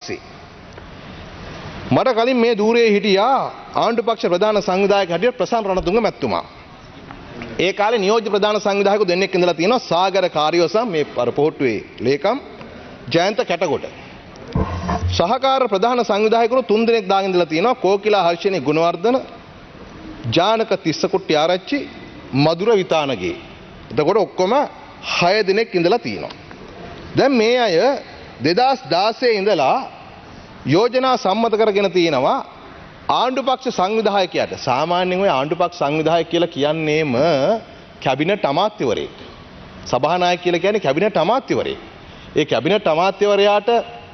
පස්සේ මට කලින් මේ ධූරයේ හිටියා ආණ්ඩු පක්ෂ ප්‍රධාන සංවිධායක හැටියට ප්‍රසන්න රණතුංග මැතිතුමා. ඒ කාලේ නියෝජ්‍ය ප්‍රධාන සංවිධායකව දෙන්නෙක් ඉඳලා තියෙනවා සාගර කාර්යෝසම් මේ පොහොට්ටුවේ ලේකම් ජයන්ත කැටගොඩ. සහකාර ප්‍රධාන සංවිධායකවරු 3 දෙනෙක් දාගෙන ඉඳලා තියෙනවා කෝකිලා හර්ෂණී ගුණවර්ධන, ජානක තිස්සකුට්ටි ආරච්චි, මధుර විතානගේ. එතකොට ඔක්කොම 6 දෙනෙක් ඉඳලා තියෙනවා. දැන් මේ අය 2016 ඉඳලා යෝජනා සම්මත කරගෙන තියෙනවා ආණ්ඩු පක්ෂ සංවිධායකයාට. සාමාන්‍යයෙන් ඔය ආණ්ඩු පක්ෂ සංවිධායක කියලා කියන්නේම කැබිනට් අමාත්‍යවරයෙක්. සභානායක කියලා කියන්නේ කැබිනට් අමාත්‍යවරයෙක්. ඒ කැබිනට් අමාත්‍යවරයාට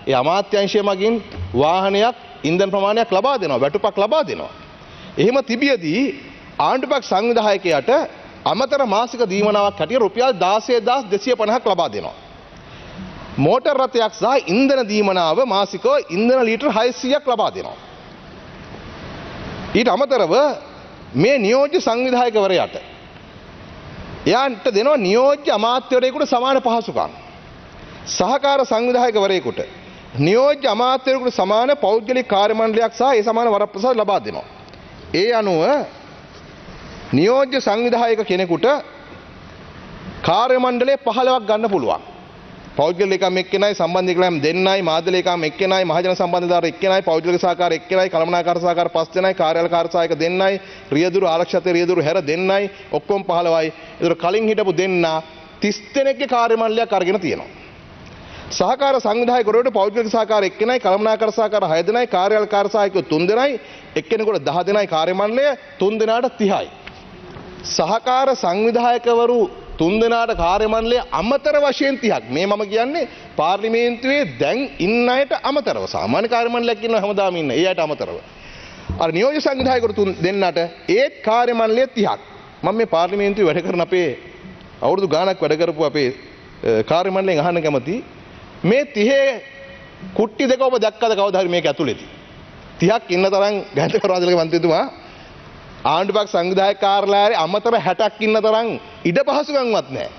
ඒ අමාත්‍යාංශය මගින් වාහනයක් ඉන්ධන ප්‍රමාණයක් ලබා දෙනවා, වැටුපක් ලබා දෙනවා. එහෙම තිබියදී ආණ්ඩු පක්ෂ සංවිධායකයාට අමතර මාසික දීමනාවක් හැටියට රුපියල් 16250ක් ලබා දෙනවා. මෝටර් රථයක් සහ ඉන්ධන දීමනාව මාසිකව ඉන්ධන ලීටර් 600ක් ලබා දෙනවා. ඊට අමතරව මේ නියෝජ්‍ය සංවිධායකවරයාට එයාට දෙනවා නියෝජ්‍ය අමාත්‍යවරයෙකුට සමාන පහසුකම්. සහකාර සංවිධායකවරයෙකුට නියෝජ්‍ය අමාත්‍යවරයෙකුට සමාන පෞද්ගලික කාර්ය මණ්ඩලයක් සහ ඒ සමාන වරප්‍රසාද ලබා දෙනවා. ඒ අනුව නියෝජ්‍ය සංවිධායක කෙනෙකුට කාර්ය මණ්ඩලය 15ක් ගන්න පුළුවන්. පෞද්ගලික ලේකම් එක්කෙනයි, සම්බන්ධ ලේකම් දෙන්නයි, මාධ්‍ය ලේකම් එක්කෙනයි, මහජන සම්බන්ධදාර එක්කෙනයි, පෞද්ගලික සහකාර එක්කෙනයි, කළමනාකාර සහකාර 5 දෙනයි, කාර්යාල කාර්ය සහායක දෙන්නයි, රියදුරු ආරක්ෂක රියදුරු හැර දෙන්නයි, ඔක්කොම 15යි. ඒතර කලින් හිටපු දෙන්න 30 දෙනෙක්ගේ කාර්ය මණ්ඩලයක් අරගෙන තියෙනවා. සහකාර සංවිධායකවරුන්ට පෞද්ගලික සහකාර එක්කෙනයි, කළමනාකාර සහකාර 6 දෙනයි, කාර්යාල කාර්ය සහායකයෝ 3 දෙනයි, එක්කෙනෙකුට 10 දෙනයි කාර්ය මණ්ඩලය, 3 දෙනාට 30යි. සහකාර සංවිධායකවරු 3 දෙනාට කාර්ය මණ්ඩලය අමතර වශයෙන් 30ක්. මේ මම කියන්නේ පාර්ලිමේන්තුවේ දැන් ඉන්න අයට අමතරව. සාමාන්‍ය කාර්ය මණ්ඩලයක් ඉන්නවා හැමදාම ඉන්න. ඒ අයට අමතරව. අර නියෝජ්‍ය සංවිධායකවරු 3 දෙනාට ඒත් කාර්ය මණ්ඩලය 30ක්. මම මේ පාර්ලිමේන්තුවේ වැඩ කරන අපේ අවුරුදු ගාණක් වැඩ කරපු අපේ කාර්ය මණ්ඩලයෙන් අහන්න කැමතියි. මේ 30 කුට්ටි දෙක ඔබ දැක්කද කවදා හරි මේක ඇතුළේදී? 30ක් ඉන්න තරම් ගැහණක රාජලක මන්ත්‍රීතුමා ආණ්ඩු පක්ෂ සංවිධායක කාර්යාලයේ අමතර 60ක් ඉන්න තරම් ඉඩ පහසුකම්වත් නැහැ.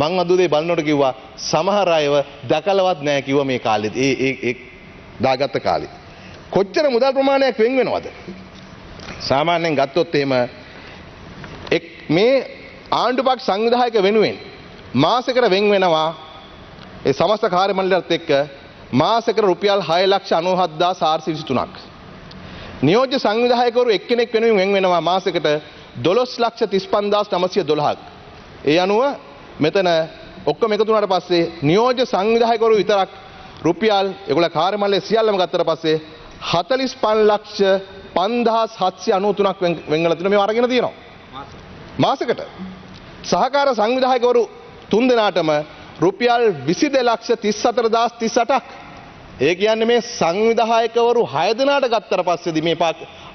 මං අද උදේ බලනකොට කිව්වා සමහර අයව දැකලවත් නැහැ කිව්වා මේ කාලෙදී. ඒ දාගත්ත කාලේ. කොච්චර මුදල් ප්‍රමාණයක් වෙන් වෙනවද? සාමාන්‍යයෙන් ගත්තොත් එහෙම මේ ආණ්ඩු පක්ෂ සංවිධායක වෙනුවෙන් මාසෙකට වෙන් වෙනවා ඒ සමස්ත කාර්ය මණ්ඩලයත් එක්ක මාසෙකට රුපියල් 6,97,423ක්. නියෝජ්‍ය සංවිධායකවරු එක්කෙනෙක් වෙනුවෙන් වෙන් වෙනවා මාසෙකට 12,35,912ක්. ඒ අනුව මෙතන ඔක්කොම එකතු වුණාට පස්සේ නියෝජ්‍ය සංවිධායකවරු විතරක් රුපියල් ඒගොල්ල කාර්ය මණ්ඩලයේ සියල්ලම ගත්තට පස්සේ 45,05,793ක් වෙන් වෙලා තියෙනවා. මේව අරගෙන තියෙනවා මාසෙකට. සහකාර සංවිධායකවරු 3 දෙනාටම රුපියල් 22,34,038ක්. ඒ කියන්නේ මේ සංවිධායකවරු 6 දෙනාට ගත්තට පස්සේදී මේ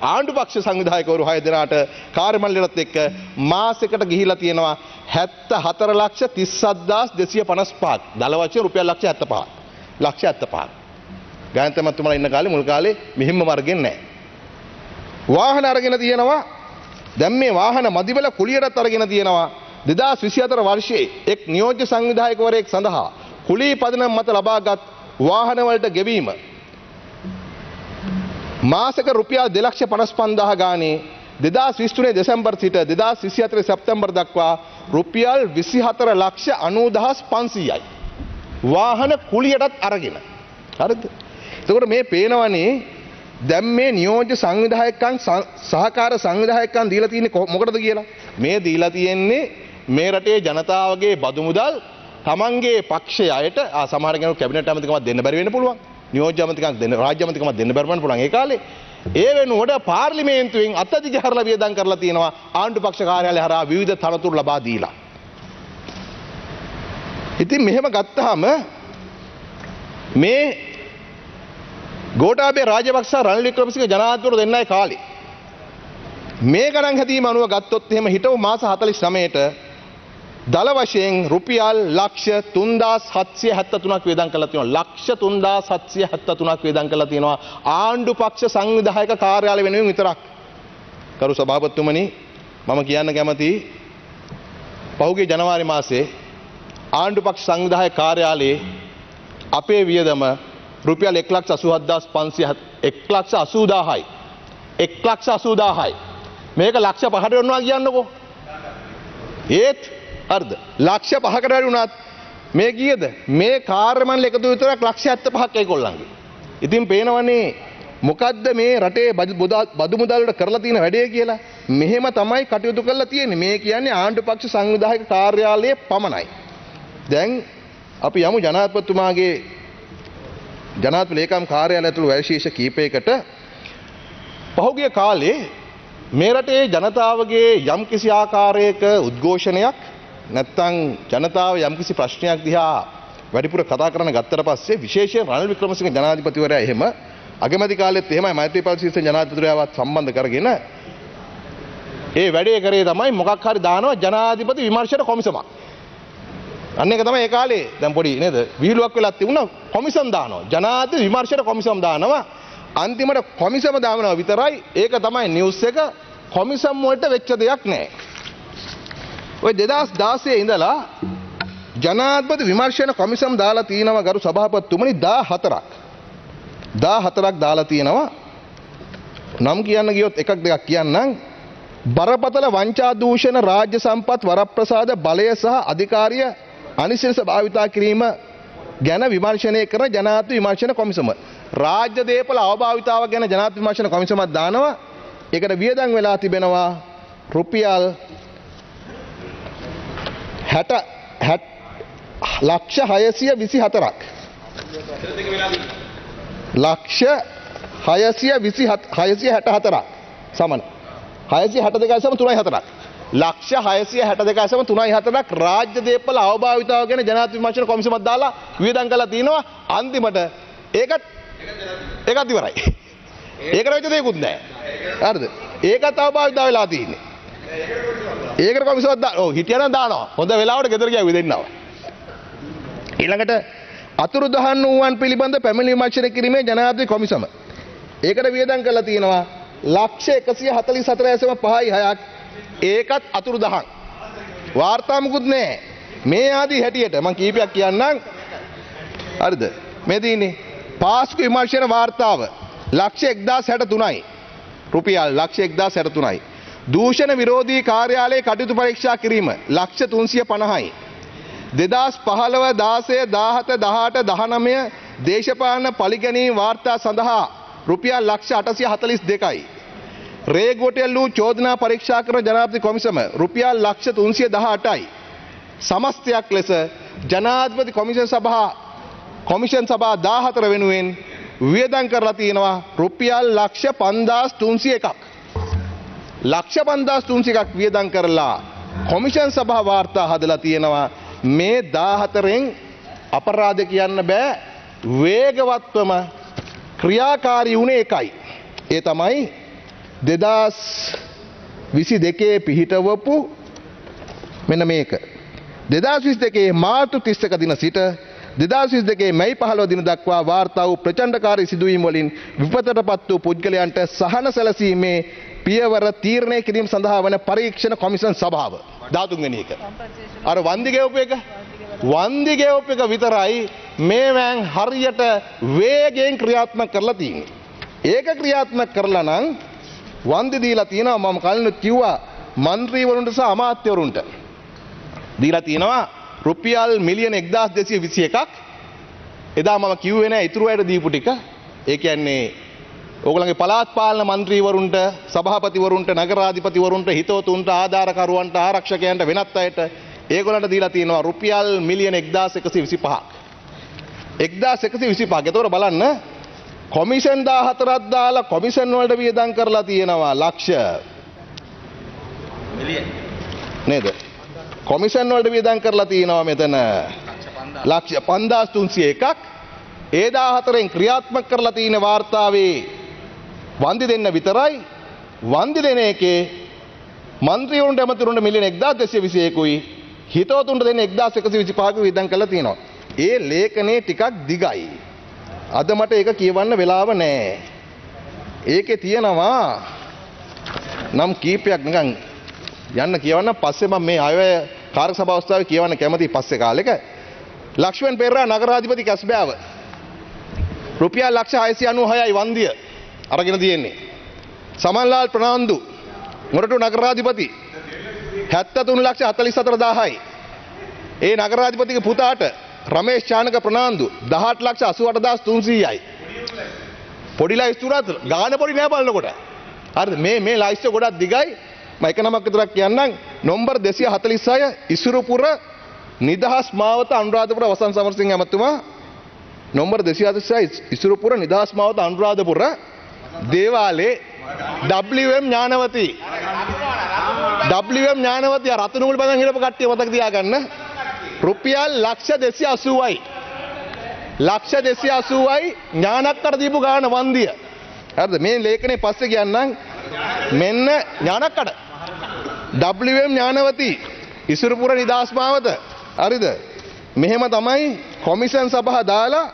ආණ්ඩු පක්ෂ සංවිධායකවරු 6 දෙනාට කාර්ය මණ්ඩලයත් එක්ක මාසෙකට ගිහිලා තියෙනවා 74,37,255ක්. දල වශයෙන් රුපියල් 175ක්. 175ක්. ගායන්තමතුමාලා ඉන්න කාලේ මුල් කාලේ මෙහෙම්ම වර්ගෙන් නැහැ. වාහන අරගෙන තියෙනවා. දැන් මේ වාහන මදිවල කුලියටත් අරගෙන තියෙනවා. 2024 වර්ෂයේ එක් නියෝජ්‍ය සංවිධායකවරයෙක් සඳහා කුලී පදනම මත ලබාගත් වාහන වලට ගෙවීම මාසක රුපියල් 2,55,000 ගානේ 2023 දෙසැම්බර් සිට 2024 සැප්තැම්බර් දක්වා රුපියල් 24,90,500යි. වාහන කුලියටත් අරගෙන. හරිද? එතකොට මේ පේනවනේ දැන් මේ නියෝජ්‍ය සංවිධායකයන් සහකාර සංවිධායකයන් දීලා තියෙන්නේ මොකටද කියලා? මේ දීලා තියෙන්නේ මේ රටේ ජනතාවගේ බදු මුදල් තමන්ගේ පක්ෂයේ අයට සමහර කෙනෙකුට කැබිනට් ඇමතිකමක් දෙන්න බැරි වෙන්න පුළුවන්. නියෝජ්‍ය ඇමතිකමක් දෙන්න, රාජ්‍ය ඇමතිකමක් දෙන්න බැරි වෙන්න පුළුවන්. ඒ කාලේ ඒ වෙනුවට පාර්ලිමේන්තුවෙන් අත්අධිචාරලා වියදම් කරලා තියෙනවා ආණ්ඩු පක්ෂ කාර්යාලය හරහා විවිධ තනතුරු ලබා දීලා. ඉතින් මෙහෙම ගත්තාම මේ ගෝඨාභය රාජපක්ෂ රනිල් වික්‍රමසිංහ ජනාධිපතිවරු දෙන්නයි කාලේ මේ ගණන් හැදීම අනුව ගත්තොත් එහෙම හිටව මාස 49ට දල වශයෙන් රුපියල් 3,773ක් වේදම් කරලා තියෙනවා. 3,773ක් වේදම් කරලා තියෙනවා ආණ්ඩු පක්ෂ සංවිධායක කාර්යාලය වෙනුවෙන් විතරක්. කරු සභාපතිතුමනි, මම කියන්න කැමතියි පහුගිය ජනවාරි මාසයේ ආණ්ඩු පක්ෂ සංවිධායක කාර්යාලයේ අපේ වියදම රුපියල් 1,87,500යි. 1,80,000යි. මේක ලක්ෂ 5කට වෙනවා කියන්නකෝ. ඒත් හරිද? ලක්ෂ 5කට වැඩි වුණත් මේ කීයද? මේ කාර්ය මණ්ඩල එකතු විතරක් ලක්ෂ 75ක් ඒගොල්ලන්ගේ. ඉතින් පේනවනේ මොකද්ද මේ රටේ බදු මුදල් වල කරලා තියෙන වැඩේ කියලා. මෙහෙම තමයි කටයුතු කරලා තියෙන්නේ. මේ කියන්නේ ආණ්ඩු පක්ෂ සංවිධායක කාර්යාලයේ පමණයි. දැන් අපි යමු ජනාධිපතිතුමාගේ ජනාධිපති ලේකම් කාර්යාලය ඇතුළු වැඩ කීපයකට පහුගිය කාලේ මේ රටේ ජනතාවගේ යම්කිසි ආකාරයක උද්ඝෝෂණයක් නැත්නම් ජනතාව යම්කිසි ප්‍රශ්නයක් දිහා වැඩිපුර කතා කරන ගත්තට පස්සේ විශේෂයෙන් රනිල් වික්‍රමසිංහ ජනාධිපතිවරයා එහෙම අගමැති කාලෙත් එහෙමයි මෛත්‍රීපාල සිරිසේන ජනාධිපතිවරයාවත් සම්බන්ධ කරගෙන ඒ වැඩේ කරේ තමයි මොකක් හරි දානවා ජනාධිපති විමර්ශන කොමිසමක්. අන්න ඒක තමයි ඒ කාලේ දැන් පොඩි නේද විහිළුවක් වෙලා තිබුණා කොමිසම් දානවා. ජනාධිපති විමර්ශන කොමිසම් දානවා. අන්තිමට කොමිසම දානවා විතරයි. ඒක තමයි නිවුස් එක. කොමිසම් වලට වෙච්ච දෙයක් නෑ. ඔය 2016 ඉඳලා ජනාධිපති විමර්ශන කොමිසම් දාලා තිනවා ගරු සභාපතිතුමනි 14ක් දාලා තියෙනවා. නම් කියන්න ගියොත් එකක් දෙකක් කියන්නම්. බරපතල වංචා දූෂණ රාජ්‍ය සම්පත් වරප්‍රසාද බලය සහ අධිකාරිය අනිශ්චිත භාවිතා කිරීම ගැන විමර්ශනය කරන ජනාධිපති විමර්ශන කොමිසම. රාජ්‍ය දේපල අවභාවිතාව ගැන ජනාධිපති විමර්ශන කොමිසමක් දානවා. ඒකට වියදම් වෙලා තිබෙනවා රුපියල් 624ක්. ලක්ෂ 664ක් සමන 662.34ක්. ලක්ෂ 662.34ක් රාජ්‍ය දේපල අවභාවිතාව ගැන ජනාධිපති විමර්ශන කොමිසමක් දාලා වියදම් කළා තිනවා. අන්තිමට ඒකත් ඉවරයි. ඒකට වෙච්ච දෙයක්වත් නැහැ. හරිද? ඒකත් අවභාවිතාව වෙලා තියෙන්නේ. ඒකට කොමිසමක් ඔව් හිටියනම් දානවා. හොඳ වෙලාවට ගෙදර ගියා විදෙන්නව. ඊළඟට අතුරුදහන් වූවන් පිළිබඳ පැමිණිලි විමර්ශනය කිරීමේ ජනාධිපති කොමිසම. ඒකට වියදම් කරලා තියෙනවා ලක්ෂ 144.56ක්. ඒකත් අතුරුදහන්. වාර්තා මුකුත් නැහැ. මේ ආදී හැටියට මම කීපයක් කියන්නම්. හරිද? මේ දිනේ පාස්කු විමර්ශන වාර්තාව ලක්ෂ 1063යි. රුපියල් ලක්ෂ 1063යි. දූෂණ විරෝධී කාර්යාලයේ කටයුතු පරීක්ෂා කිරීම ලක්ෂ 350යි. 2015 16 17 18 19 දේශපාලන පරිගණී වාර්තා සඳහා රුපියල් ලක්ෂ 842යි. රේගොටෙල් වූ චෝදනා පරීක්ෂා කරන ජනාධිපති කොමිසම රුපියල් ලක්ෂ 318යි. සමස්තයක් ලෙස ජනාධිපති කොමිෂන් සභා 14 වෙනුවෙන් වියදම් කරලා තියෙනවා රුපියල් ලක්ෂ 5301ක්. ලක්ෂ 5301ක් වියදම් කරලා කොමිෂන් සභා වාර්තා හදලා තියෙනවා. මේ 14න් අපරාධ කියන්න බෑ. වේගවත්වම ක්‍රියාකාරී වුණේ එකයි. ඒ තමයි 2022 පිහිටවපු මෙන්න මේක. 2022 මාර්තු 31 දින සිට 2022 මැයි 15 දින දක්වා වාර්තා වූ ප්‍රචණ්ඩකාරී සිදුවීම් වලින් විපතටපත් වූ පුද්ගලයන්ට සහන සැලසීමේ පියවර තීරණය කිරීම සඳහා වන පරීක්ෂණ කොමිෂන් සභාව 13 වෙනි එක. අර වන්දි ගෙවපු එක විතරයි මේ වෑන් හරියට වේගයෙන් ක්‍රියාත්මක කරලා තියෙන්නේ. ඒක ක්‍රියාත්මක කරලා නම් වන්දි දීලා තියෙනවා. මම කලින් කිව්වා മന്ത്രിවරුන්ට සහ අමාත්‍යවරුන්ට දීලා තියෙනවා රුපියල් මිලියන 1221ක්. එදා මම කිව්වේ නෑ ඉතුරු අයට දීපු ටික. ඒ කියන්නේ ඕගොල්ලන්ගේ පළාත් පාලන മന്ത്രിවරුන්ට, සභාපතිවරුන්ට, නගරාධිපතිවරුන්ට, හිතවතුන්ට, ආධාරකරුවන්ට, ආරක්ෂකයන්ට වෙනත් අයට ඒගොල්ලන්ට දීලා තියෙනවා රුපියල් මිලියන 1125ක්. 1125ක්. ඒතකොට බලන්න කොමිෂන් 14ක් දාලා කොමිෂන් වලට වියදම් කරලා තියෙනවා ලක්ෂ මිලියන නේද? කොමිෂන් වලට වියදම් කරලා තියෙනවා මෙතන ලක්ෂ 5301ක්. ඒ 14න් ක්‍රියාත්මක කරලා තියෙන වාර්තාවේ වන්දි දෙන්න විතරයි. වන්දි දෙන එකේ മന്ത്രിවරුන්ට ඇමතිවරුන්ට මිලියන 1221කුයි හිතවතුන්ට දෙන්න 1125ක වියදම් කරලා තියෙනවා. ඒ ලේඛනේ ටිකක් දිගයි. අද මට ඒක කියවන්න වෙලාව නැහැ. ඒකේ තියෙනවා නම් කීපයක් නිකන් යන්න කියවන්න පස්සේ මම මේ අයවැය කාර්ය සභාව අවස්ථාවේ කියවන්න කැමතියි පස්සේ කාලෙක. ලක්ෂ්මන් පෙරේරා නගරාධිපති කැස්බෑව රුපියල් ලක්ෂ 696යි වන්දිය අරගෙන තියෙන්නේ. සමන්ලාල් ප්‍රනාන්දු මොරටු නගරාධිපති 73,44,000යි. ඒ නගරාධිපතිගේ පුතාට රමේෂ් චානක ප්‍රනාන්දු 18,88,300යි. පොඩි ලයිස්තු උනත් ගාන පොඩි නෑ බලනකොට. හරිද? මේ ලයිස්තු ගොඩක් දිගයි. මම එක නමක් විතරක් කියන්නම්. නම්බර් 246 ඉසුරුපුර නිදහස් මාවත අනුරාධපුර වසන්ත සමරසිංහ ඇමතුමා. නම්බර් 246 ඉසුරුපුර නිදහස් මාවත අනුරාධපුර දේවාලේ WM ඥානවති රතනූල් බඳන් හිටපු කට්ටිය මතක තියාගන්න. රුපියල් ලක්ෂ 280යි. ලක්ෂ 280යි ඥානක්කර දීපු ගාන වන්දිය. හරිද? මේ ලේඛනේ පස්සේ කියන්නම්. මෙන්න ඥානක්කඩ WM ඥානවති ඉසුරුපුර නිදහස් මාවත. හරිද? මෙහෙම තමයි කොමිෂන් සභාව දාලා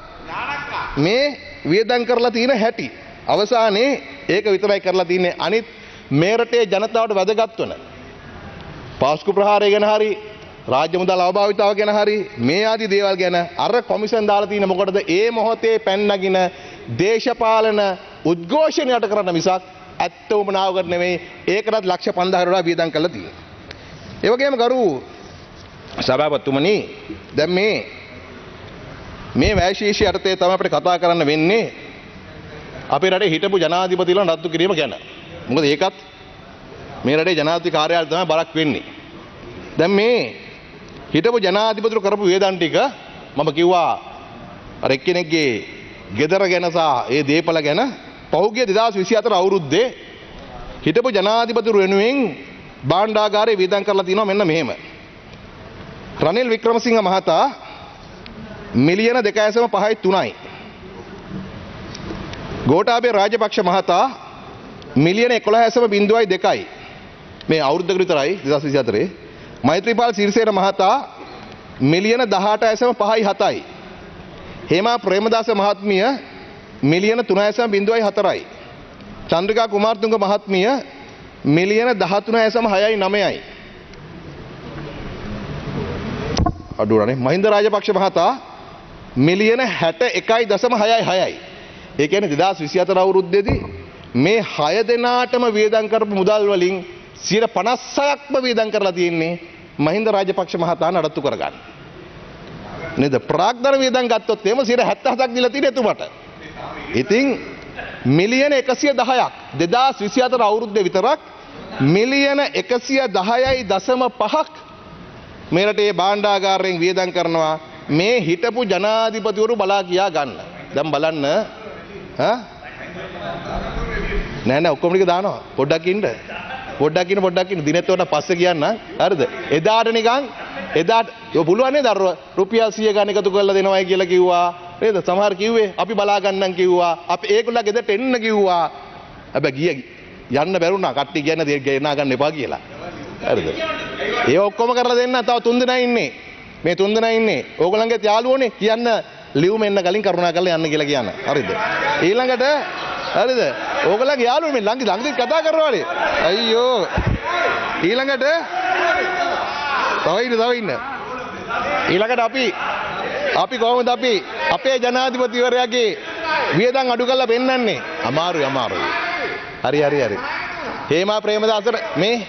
මේ වියදම් කරලා තියෙන හැටි. අවසානයේ ඒක විතරයි කරලා තින්නේ. අනිත් මේ රටේ ජනතාවට වැදගත් වන පාස්කු ප්‍රහාරය ගැන හරි රාජ්‍ය මුදල් අවභාවිතාව ගැන හරි මේ ආදී දේවල් ගැන අර කොමිෂන් දාලා තියෙන මොකටද? ඒ මොහොතේ පැන නගින දේශපාලන උද්ඝෝෂණ යට කරන්න මිසක් ඇත්තවම නාවකට නෙමෙයි. ඒකටත් ලක්ෂ 5000කට වඩා වියදම් කරලා තියෙනවා. ඒ වගේම ගරු සභාපතිතුමනි, දැන් මේ වැයශීෂ්‍ය යටතේ තමයි අපිට කතා කරන්න වෙන්නේ අපේ රටේ හිටපු ජනාධිපතිලා රද්දු කිරීම ගැන. මොකද ඒකත් මේ රටේ ජනාධිපති කාර්යාලය තමයි බරක් වෙන්නේ. දැන් මේ හිටපු ජනාධිපතිරු කරපු වේදන් ටික මම කිව්වා අර එක්කෙනෙක්ගේ ගෙදර ගැන සහ ඒ දීපල ගැන පහුගිය 2024 අවුරුද්දේ හිටපු ජනාධිපතිරු වෙනුවෙන් භාණ්ඩාගාරේ වේදන් කරලා තිනවා මෙන්න මෙහෙම. රනිල් වික්‍රමසිංහ මහතා මිලියන 2.53යි. ගෝඨාභය රාජපක්ෂ මහතා මිලියන 11.02යි. මේ අවුරුද්දකට විතරයි 2024. මෛත්‍රීපාල සිරිසේන මහතා මිලියන 18.57යි. හේමා ප්‍රේමදාස මහත්මිය මිලියන 3.04යි. චන්ද්‍රිකා කුමාරතුංග මහත්මිය මිලියන 13.69යි. අඩුවනේ. මහින්ද රාජපක්ෂ මහතා මිලියන 61.66යි. ඒ කියන්නේ 2024 අවුරුද්දේදී මේ 6 දෙනාටම වියදම් කරපු මුදල් වලින් 56%ක්ම වියදම් කරලා තියෙන්නේ මහින්ද රාජපක්ෂ මහතා නඩත්තු කරගන්න. නේද? ප්‍රාග්ධන වියදම් ගත්තොත් එහෙම 77ක් දීලා තියෙන එතුමට. ඉතින් මිලියන 110ක් 2024 අවුරුද්දේ විතරක් මිලියන 110.5ක් මේ රටේ භාණ්ඩාගාරයෙන් වියදම් කරනවා මේ හිටපු ජනාධිපතිවරු බලා කියා ගන්න. දැන් බලන්න නෑ ඔක්කොම ටික දානවා. පොඩ්ඩක් ඉන්න දිනෙත් උඩ පස්සේ කියන්න. හරිද? එදාට නිකන් එදාට පුළුවන් නේද රුපියල් 100 ගන්න එකතු කරලා දෙනවයි කියලා කිව්වා. නේද? සමහර කිව්වේ අපි බලා ගන්නම් කිව්වා. අපි ඒගොල්ලෝ ගෙදරට එන්න කිව්වා. හැබැයි යන්න බැරුණා. කට්ටිය කියන්නේ ගෙනා ගන්න එපා කියලා. හරිද? ඒ ඔක්කොම කරලා දෙන්න තව 3 දෙනා ඉන්නේ. මේ 3 දෙනා ඉන්නේ. ඕගොල්ලන්ගේ යාළුවෝනේ කියන්න ලියුම එන්න කලින් කරුණා කරලා යන්න කියලා කියන්න. හරිද? ඊළඟට හරිද? ඕගොල්ලන්ගේ යාළුවෝ මේ ළඟදී කතා කරනවානේ. අයියෝ. ඊළඟට තව ඉන්න. ඊළඟට අපි කොහොමද අපේ ජනාධිපතිවරයාගේ වියදම් අඩු කරලා පෙන්නන්නේ? අමාරුයි. හරි. හේමා ප්‍රේමදාසට මේ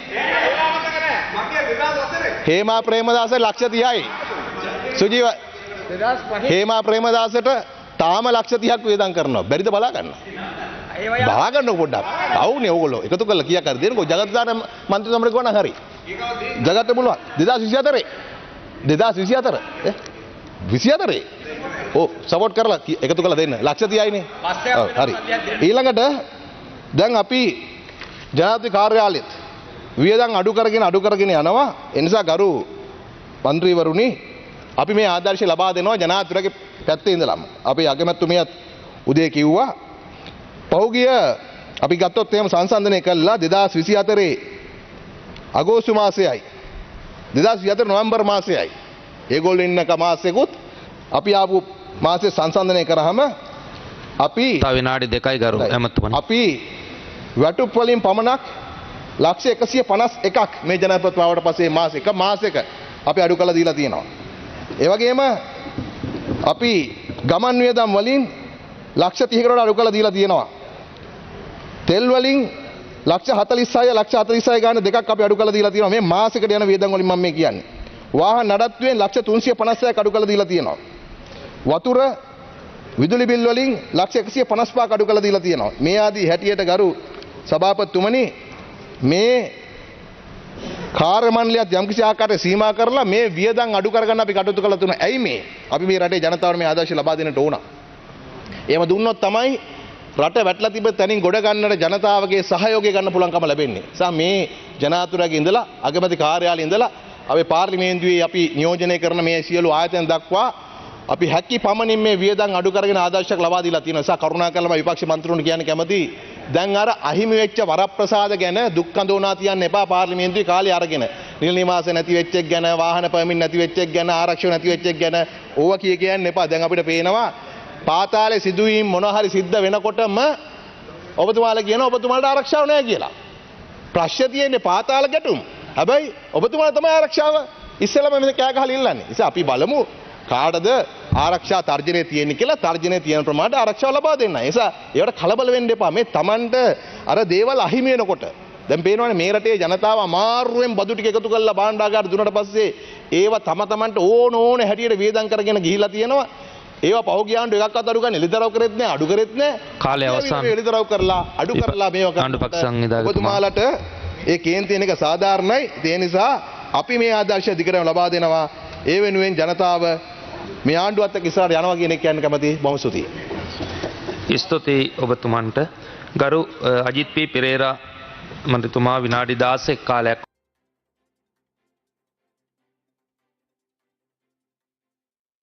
හේමා ප්‍රේමදාස ලක්ෂ 30යි. සුජීව හේමා ප්‍රේමදාසට තාම ලක්ෂ 30ක් වියදම් කරනවා. බැරිද බලා ගන්න? බලා ගන්න පොඩ්ඩක්. අවුනේ ඕගොල්ලෝ එකතු කරලා කීයක් හරි දෙන්නකෝ. ජගත්දාන මන්ත්‍රී සමරේ ගෝණ හරි. ජගත්ත පුළුවන් 2024 24 ඔව් සපෝට් කරලා එකතු කරලා දෙන්න. ලක්ෂ 30යිනේ. ඔව් හරි. ඊළඟට දැන් අපි ජනාධිපති කාර්යාලෙත් වියදම් අඩු කරගෙන යනවා. ඒ නිසා ගරු මන්ත්‍රීවරුනි අපි මේ ආදර්ශය ලබා දෙනවා ජනාධිපතිගේ පැත්තේ ඉඳලාම. අපි අගමැතිතුමියත් උදේ කිව්වා පහුගිය අපි ගත්තොත් එහෙම සංසන්දනය කළා 2024 අගෝස්තු මාසයයි 2024 නොවැම්බර් මාසයයි. ඒගොල්ලෝ ඉන්නක මාසෙකුත් අපි ආපු මාසේ සංසන්දනය කරාම අපි තව විනාඩි 2යි ගරු ඇමතුමනි. අපි වැටුප් වලින් පමණක් ලක්ෂ 151ක් මේ ජනපති ආවට පස්සේ මාසෙක අපි අඩු කළා දීලා තියෙනවා. ඒ වගේම අපි ගමන් වියදම් වලින් ලක්ෂ 30කට අඩු කරලා දීලා තියෙනවා. තෙල් වලින් ලක්ෂ 46 ලක්ෂ 46 ගාන දෙකක් අපි අඩු කරලා දීලා තියෙනවා. මේ මාසෙකට යන වියදම් වලින් මම මේ කියන්නේ. වාහන නඩත්තුවෙන් ලක්ෂ 356ක් අඩු කරලා දීලා තියෙනවා. වතුර විදුලි බිල් වලින් ලක්ෂ 155ක් අඩු කරලා දීලා තියෙනවා. මේ ආදී හැටියට ගරු සභාපතිතුමනි මේ කාර්ය මණ්ඩලයත් යම්කිසි ආකාරයක සීමා කරලා මේ වියදම් අඩු කරගන්න අපි කටයුතු කළා තුන. ඇයි මේ? අපි මේ රටේ ජනතාවට මේ ආදර්ශය ලබා දෙන්නට ඕන. එහෙම දුන්නොත් තමයි රට වැටලා තිබෙ තැනින් ගොඩ ගන්නට ජනතාවගේ සහයෝගය ගන්න පුළුවන්කම ලැබෙන්නේ. නිසා මේ ජනාතුරගේ ඉඳලා අගමැති කාර්යාලයේ ඉඳලා අපි පාර්ලිමේන්තුවේ අපි නියෝජනය කරන මේ සියලු ආයතන දක්වා අපි හැකි පමණින් මේ වියදම් අඩු කරගෙන ආදර්ශයක් ලබා දීලා තියෙනවා. නිසා කරුණාකරලා මම විපක්ෂ මන්ත්‍රීතුන්ට කියන්න කැමතියි. දැන් අර අහිමි වෙච්ච වරප්‍රසාද ගැන දුක් කඳෝනා තියන්න එපා පාර්ලිමේන්තුවේ කාලේ අරගෙන. නිල නිවාස නැති වෙච්ච එක ගැන, වාහන පර්මිට් නැති වෙච්ච එක ගැන, ආරක්ෂක නැති වෙච්ච එක ගැන ඕවා කියන්න එපා. දැන් අපිට පේනවා පාතාලේ සිදුවීම් මොනවා හරි සිද්ධ වෙනකොටම ඔබතුමාලා කියන ඔබතුමාලට ආරක්ෂාව නැහැ කියලා. ප්‍රශ්නේ තියෙන්නේ පාතාල ගැටුම්. හැබැයි ඔබතුමාලා තමයි ආරක්ෂාව ඉස්සෙල්ලාම මෙතන කෑ ගහලා ඉල්ලන්නේ. නිසා අපි බලමු කාටද ආරක්ෂා තර්ජනය තියෙන්නේ කියලා. තර්ජනය තියෙන ප්‍රමාණයට ආරක්ෂාව ලබා දෙන්න. ඒ නිසා ඒවට කලබල වෙන්න එපා. මේ Tamanට අර දේවල් අහිමි වෙනකොට දැන් පේනවනේ මේ රටේ ජනතාව අමාරුවෙන් බදු ටික එකතු කරලා භාණ්ඩාගාර දුන්නට පස්සේ ඒවා Tamanට ඕන හැටියට වියදම් කරගෙන ගිහිලා තියෙනවා. ඒවා පහුගිය ආණ්ඩුව එකක්වත් අඩු ගන්න එළිදරව් කරෙත් නෑ, අඩු කරෙත් නෑ. කාලය අවසන්. එළිදරව් කරලා අඩු කරලා මේවා ඔබතුමාලට ඒ කේන්ති තියෙන එක සාධාරණයි. ඒ නිසා අපි මේ ආදර්ශය දිගටම ලබා දෙනවා. ඒ වෙනුවෙන් ජනතාව මේ ආණ්ඩුවත් එක්ක ඉස්සරහට යනවා කියන එක කියන්න කැමතියි. බොහොම ස්තුතියි. ස්තුතියි ඔබතුමන්ට. ගරු අජිත් පී පෙරේරා මන්ත්‍රීතුමා විනාඩි 16ක් කාලයක්